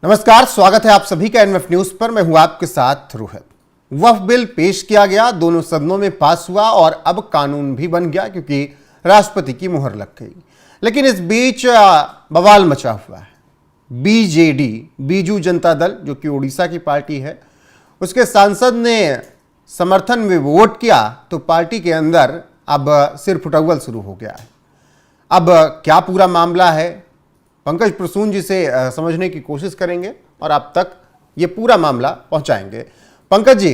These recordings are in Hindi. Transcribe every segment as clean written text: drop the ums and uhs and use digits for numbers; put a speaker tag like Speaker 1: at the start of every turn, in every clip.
Speaker 1: नमस्कार, स्वागत है आप सभी का एनएफ न्यूज पर। मैं हूं आपके साथ रोहित। वक्फ बिल पेश किया गया, दोनों सदनों में पास हुआ और अब कानून भी बन गया क्योंकि राष्ट्रपति की मुहर लग गई। लेकिन इस बीच बवाल मचा हुआ है। बीजेडी, बीजू जनता दल, जो कि उड़ीसा की पार्टी है, उसके सांसद ने समर्थन में वोट किया तो पार्टी के अंदर अब सिर फुटौल शुरू हो गया है। अब क्या पूरा मामला है, पंकज प्रसून जी से समझने की कोशिश करेंगे और आप तक ये पूरा मामला पहुंचाएंगे। पंकज जी,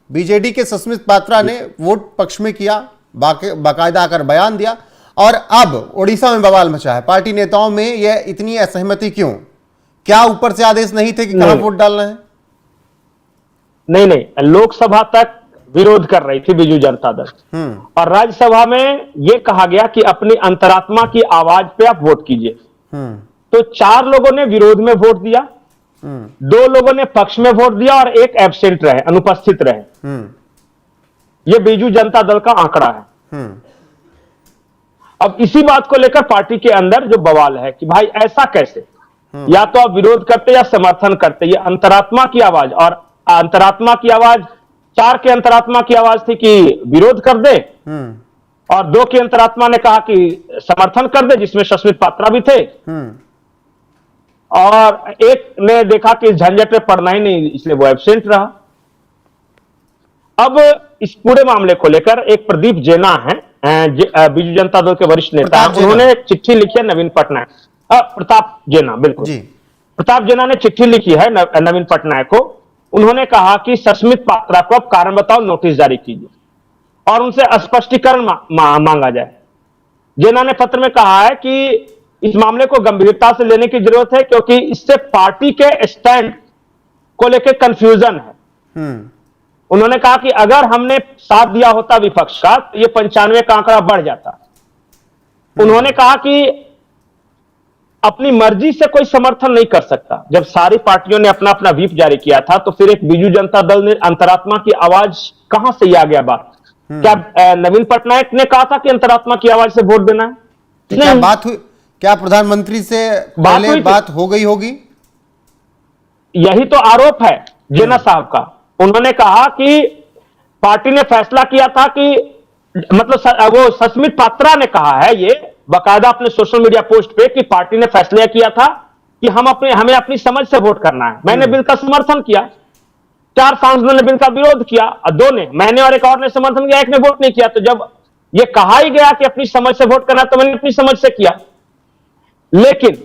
Speaker 1: बीजेडी के सस्मित पात्रा ने वोट पक्ष में किया, बाकायदा आकर बयान दिया और अब उड़ीसा में बवाल मचा है। पार्टी नेताओं में यह इतनी असहमति क्यों? क्या ऊपर से आदेश नहीं थे कि कहां वोट डालना है?
Speaker 2: नहीं, लोकसभा तक विरोध कर रही थी बीजू जनता दल और राज्यसभा में यह कहा गया कि अपनी अंतरात्मा की आवाज पे आप वोट कीजिए। तो 4 लोगों ने विरोध में वोट दिया, 2 लोगों ने पक्ष में वोट दिया और एक एब्सेंट रहे, अनुपस्थित रहे। यह बीजू जनता दल का आंकड़ा है। अब इसी बात को लेकर पार्टी के अंदर जो बवाल है कि भाई ऐसा कैसे, या तो आप विरोध करते या समर्थन करते। ये अंतरात्मा की आवाज, और अंतरात्मा की आवाज 4 के अंतरात्मा की आवाज थी कि विरोध कर दे और 2 की अंतरात्मा ने कहा कि समर्थन कर दे, जिसमें सस्मित पात्रा भी थे। और एक ने देखा कि इस झंझट में पड़ना ही नहीं, इसलिए वो एब्सेंट रहा। अब इस पूरे मामले को लेकर एक प्रदीप जेना है, बीजू जनता दल के वरिष्ठ नेता, उन्होंने चिट्ठी लिखी है नवीन पटनायक, प्रताप जेना, बिल्कुल जी। प्रताप जेना ने चिट्ठी लिखी है नवीन पटनायक को। उन्होंने कहा कि सस्मित पात्रा को अब कारण बताओ नोटिस जारी कीजिए और उनसे स्पष्टीकरण मांगा जाए। जेना ने पत्र में कहा है कि इस मामले को गंभीरता से लेने की जरूरत है क्योंकि इससे पार्टी के स्टैंड को लेकर कंफ्यूजन है। उन्होंने कहा कि अगर हमने साथ दिया होता विपक्ष का तो ये 95 का आंकड़ा बढ़ जाता। उन्होंने कहा कि अपनी मर्जी से कोई समर्थन नहीं कर सकता। जब सारी पार्टियों ने अपना अपना व्हिप जारी किया था तो फिर एक बीजू जनता दल ने अंतरात्मा की आवाज कहां से आ गया बात? क्या नवीन पटनायक ने कहा था कि अंतरात्मा की आवाज से वोट देना है?
Speaker 1: क्या बात हुई? क्या प्रधानमंत्री से पहले बात हो गई होगी?
Speaker 2: यही तो आरोप है जेना साहब का। उन्होंने कहा कि पार्टी ने फैसला किया था कि, मतलब वो सस्मित पात्रा ने कहा है ये बाकायदा अपने सोशल मीडिया पोस्ट पे, कि पार्टी ने फैसला किया था कि हमें अपनी समझ से वोट करना है। मैंने बिल का समर्थन किया, 4 सांसदों ने बिल का विरोध किया, 2 ने, मैंने और एक और ने समर्थन किया, 1 ने वोट नहीं किया। तो जब ये कहा ही गया कि अपनी समझ से वोट करना, तो मैंने अपनी समझ से किया। लेकिन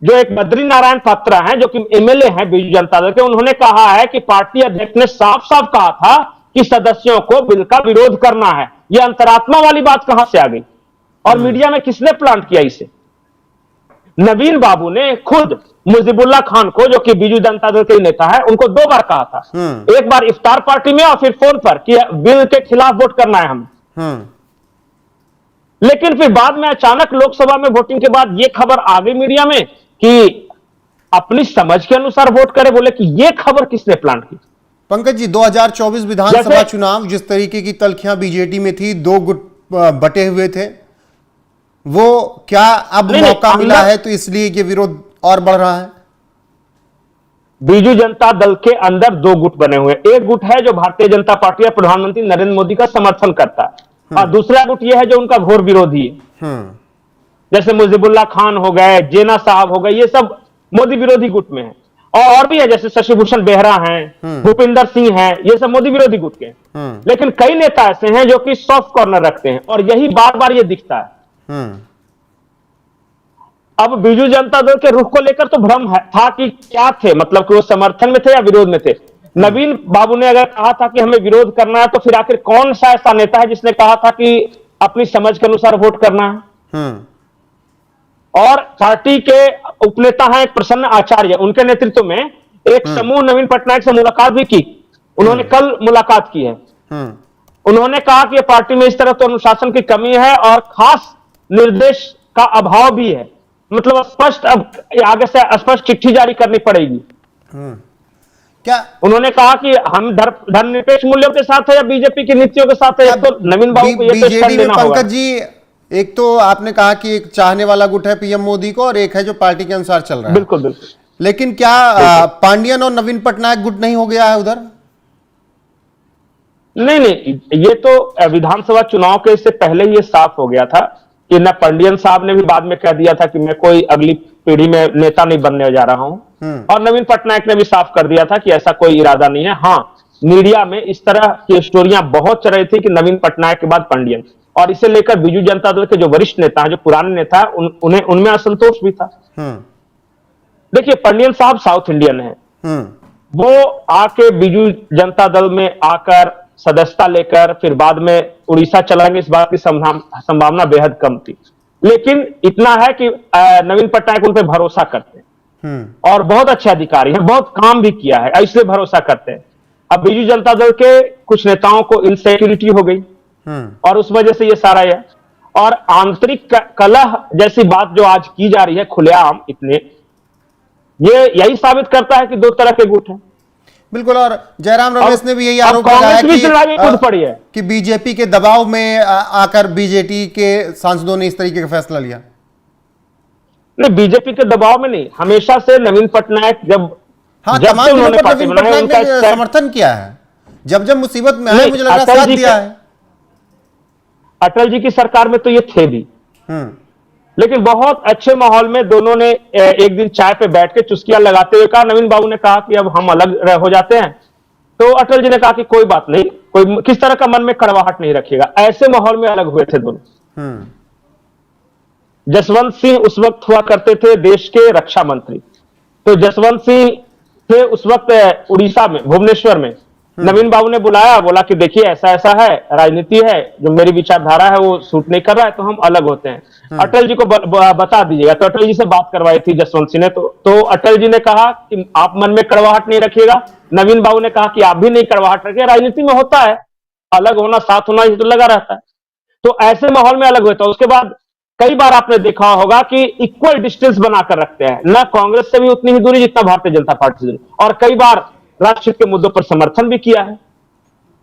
Speaker 2: जो एक बद्री नारायण पात्रा हैं, जो कि एमएलए हैं बीजू जनता दल के, उन्होंने कहा है कि पार्टी अध्यक्ष ने साफ साफ कहा था कि सदस्यों को बिल का विरोध करना है। यह अंतरात्मा वाली बात कहां से आ गई और मीडिया में किसने प्लांट किया इसे? नवीन बाबू ने खुद मुजीबुल्लाह खान को, जो कि बीजू जनता दल के नेता है, उनको 2 बार कहा था। एक बार इफ्तार पार्टी में और फिर फोन पर कि बिल के खिलाफ वोट करना है हमें। लेकिन फिर बाद में अचानक लोकसभा में वोटिंग के बाद यह खबर आ गई मीडिया में कि अपनी समझ के अनुसार वोट करे। बोले कि यह खबर किसने प्लांट की?
Speaker 1: पंकज जी, 2024 विधानसभा चुनाव जिस तरीके की तल्खियां बीजेडी में थी, 2 गुट बटे हुए थे, वो क्या अब मौका मिला है तो इसलिए ये विरोध और बढ़ रहा है?
Speaker 2: बीजू जनता दल के अंदर 2 गुट बने हुए। एक गुट है जो भारतीय जनता पार्टी या प्रधानमंत्री नरेंद्र मोदी का समर्थन करता है, और दूसरा गुट यह है जो उनका घोर विरोधी है। जैसे मुजीबुल्लाह खान हो गए, जेना साहब हो गए, ये सब मोदी विरोधी गुट में है। और भी है, जैसे शशिभूषण बेहरा हैं, भूपिंदर सिंह हैं, ये सब मोदी विरोधी गुट के हैं। लेकिन कई नेता ऐसे हैं जो कि सॉफ्ट कॉर्नर रखते हैं और यही बार बार ये दिखता है। अब बीजू जनता दल के रुख को लेकर तो भ्रम था कि क्या थे, मतलब कि वो समर्थन में थे या विरोध में थे। नवीन बाबू ने अगर कहा था कि हमें विरोध करना है, तो फिर आखिर कौन सा ऐसा नेता है जिसने कहा था कि अपनी समझ के अनुसार वोट करना है? और पार्टी के उपनेता हैं प्रसन्न आचार्य, उनके नेतृत्व में एक समूह नवीन पटनायक से मुलाकात भी की। उन्होंने कल मुलाकात की है। उन्होंने कहा कि पार्टी में इस तरह तो अनुशासन की कमी है और खास निर्देश का अभाव भी है। मतलब स्पष्ट, अब आगे से स्पष्ट चिट्ठी जारी करनी पड़ेगी।
Speaker 1: क्या
Speaker 2: उन्होंने कहा कि हम धर्मनिरपेक्ष मूल्यों के साथ है या बीजेपी की नीतियों के साथ है? तो नवीन बाबू को ये
Speaker 1: बीजेडी में पंकज जी, एक तो आपने कहा कि एक चाहने वाला गुट है पीएम मोदी को और एक है जो पार्टी के अनुसार चल रहा है।
Speaker 2: बिल्कुल बिल्कुल।
Speaker 1: लेकिन क्या पांडियन और नवीन पटनायक गुट नहीं हो गया है उधर?
Speaker 2: नहीं नहीं, ये तो विधानसभा चुनाव के इससे पहले ही ये साफ हो गया था कि न पंडियन साहब ने भी बाद में कह दिया था कि मैं कोई अगली पीढ़ी में नेता नहीं बनने जा रहा हूं, और नवीन पटनायक ने भी साफ कर दिया था कि ऐसा कोई इरादा नहीं है। हाँ, मीडिया में इस तरह की स्टोरियां बहुत चल रही थी कि नवीन पटनायक के बाद पंडियन, और इसे लेकर बीजू जनता दल के जो वरिष्ठ नेता हैं, जो पुराने नेता हैं, उन्हें उनमें असंतोष भी था। देखिए, पंडियन साहब साउथ इंडियन है, वो आके बीजू जनता दल में आकर सदस्यता लेकर फिर बाद में उड़ीसा चलाएंगे, इस बात की संभावना बेहद कम थी। लेकिन इतना है कि नवीन पटनायक उन पर भरोसा करते हैं और बहुत अच्छे अधिकारी हैं, बहुत काम भी किया है, इसलिए भरोसा करते हैं। अब बीजू जनता दल के कुछ नेताओं को इनसिक्योरिटी हो गई और उस वजह से ये सारा है, और आंतरिक कलह जैसी बात जो आज की जा रही है खुलेआम इतने, ये यही साबित करता है कि दो तरह के गुट हैं।
Speaker 1: बिल्कुल, और जयराम रमेश ने भी यही आरोप लगाया कि बीजेपी के दबाव में आकर बीजेटी के सांसदों ने इस तरीके का फैसला लिया।
Speaker 2: नहीं, बीजेपी के दबाव में नहीं, हमेशा से नवीन पटनायक जब
Speaker 1: तमाम उन्होंने पार्टी बनाया, उनका समर्थन किया है, जब मुसीबत में आए मुझे लग रहा साथ दिया है।
Speaker 2: अटल जी की सरकार में तो ये थे भी, लेकिन बहुत अच्छे माहौल में दोनों ने एक दिन चाय पे बैठ के चुस्कियां लगाते हुए कहा, नवीन बाबू ने कहा कि अब हम अलग हो जाते हैं, तो अटल जी ने कहा कि कोई बात नहीं, कोई किस तरह का मन में कड़वाहट नहीं रखेगा। ऐसे माहौल में अलग हुए थे दोनों। जसवंत सिंह उस वक्त हुआ करते थे देश के रक्षा मंत्री, तो जसवंत सिंह थे उस वक्त उड़ीसा में, भुवनेश्वर में। नवीन बाबू ने बुलाया, बोला कि देखिए ऐसा ऐसा है, राजनीति है, जो मेरी विचारधारा है वो सूट नहीं कर रहा है, तो हम अलग होते हैं, अटल जी को बता दीजिएगा। तो अटल जी से बात करवाई थी जसवंत सिंह ने, तो अटल जी ने कहा कि आप मन में कड़वाहट नहीं रखिएगा। नवीन बाबू ने कहा कि आप भी नहीं कड़वाहट रखिए, राजनीति में होता है, अलग होना साथ होना ये तो लगा रहता है। तो ऐसे माहौल में अलग होता है। उसके बाद कई बार आपने देखा होगा कि इक्वल डिस्टेंस बनाकर रखते हैं, न कांग्रेस से भी उतनी ही दूरी जितना भारतीय जनता पार्टी से, और कई बार राष्ट्र के मुद्दों पर समर्थन भी किया है।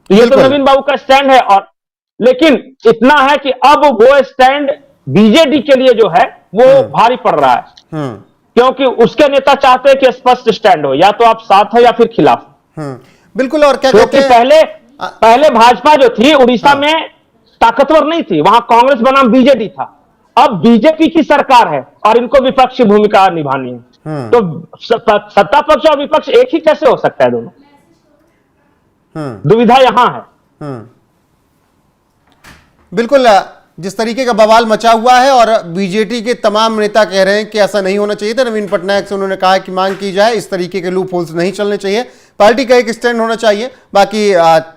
Speaker 2: तो ये तो नवीन बाबू का स्टैंड है। और लेकिन इतना है कि अब वो स्टैंड बीजेडी के लिए जो है वो भारी पड़ रहा है, क्योंकि उसके नेता चाहते हैं कि स्पष्ट स्टैंड हो, या तो आप साथ हो या फिर खिलाफ।
Speaker 1: बिल्कुल, और क्या
Speaker 2: कहते हैं, पहले भाजपा जो थी उड़ीसा में ताकतवर नहीं थी, वहां कांग्रेस बनाम बीजेडी था। अब बीजेपी की सरकार है और इनको विपक्ष की भूमिका निभानी है, तो सत्ता पक्ष और विपक्ष एक ही कैसे हो सकता है दोनों? दुविधा यहां है।
Speaker 1: बिल्कुल, जिस तरीके का बवाल मचा हुआ है, और बीजेटी के तमाम नेता कह रहे हैं कि ऐसा नहीं होना चाहिए था। नवीन पटनायक से उन्होंने कहा कि मांग की जाए, इस तरीके के लूप होल्स नहीं चलने चाहिए, पार्टी का एक स्टैंड होना चाहिए। बाकी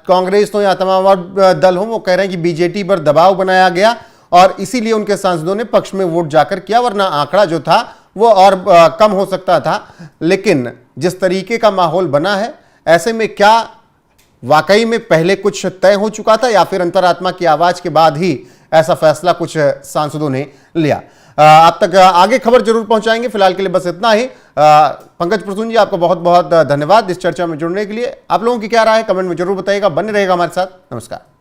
Speaker 1: कांग्रेस हो या तमाम और दल हो, वो कह रहे हैं कि बीजेटी पर दबाव बनाया गया और इसीलिए उनके सांसदों ने पक्ष में वोट जाकर किया, वरना आंकड़ा जो था वो और कम हो सकता था। लेकिन जिस तरीके का माहौल बना है, ऐसे में क्या वाकई में पहले कुछ तय हो चुका था, या फिर अंतरात्मा की आवाज के बाद ही ऐसा फैसला कुछ सांसदों ने लिया? आप तक आगे खबर जरूर पहुंचाएंगे। फिलहाल के लिए बस इतना ही। पंकज प्रसून जी, आपका बहुत बहुत धन्यवाद इस चर्चा में जुड़ने के लिए। आप लोगों की क्या राय है कमेंट में जरूर बताइएगा। बने रहेगा हमारे साथ। नमस्कार।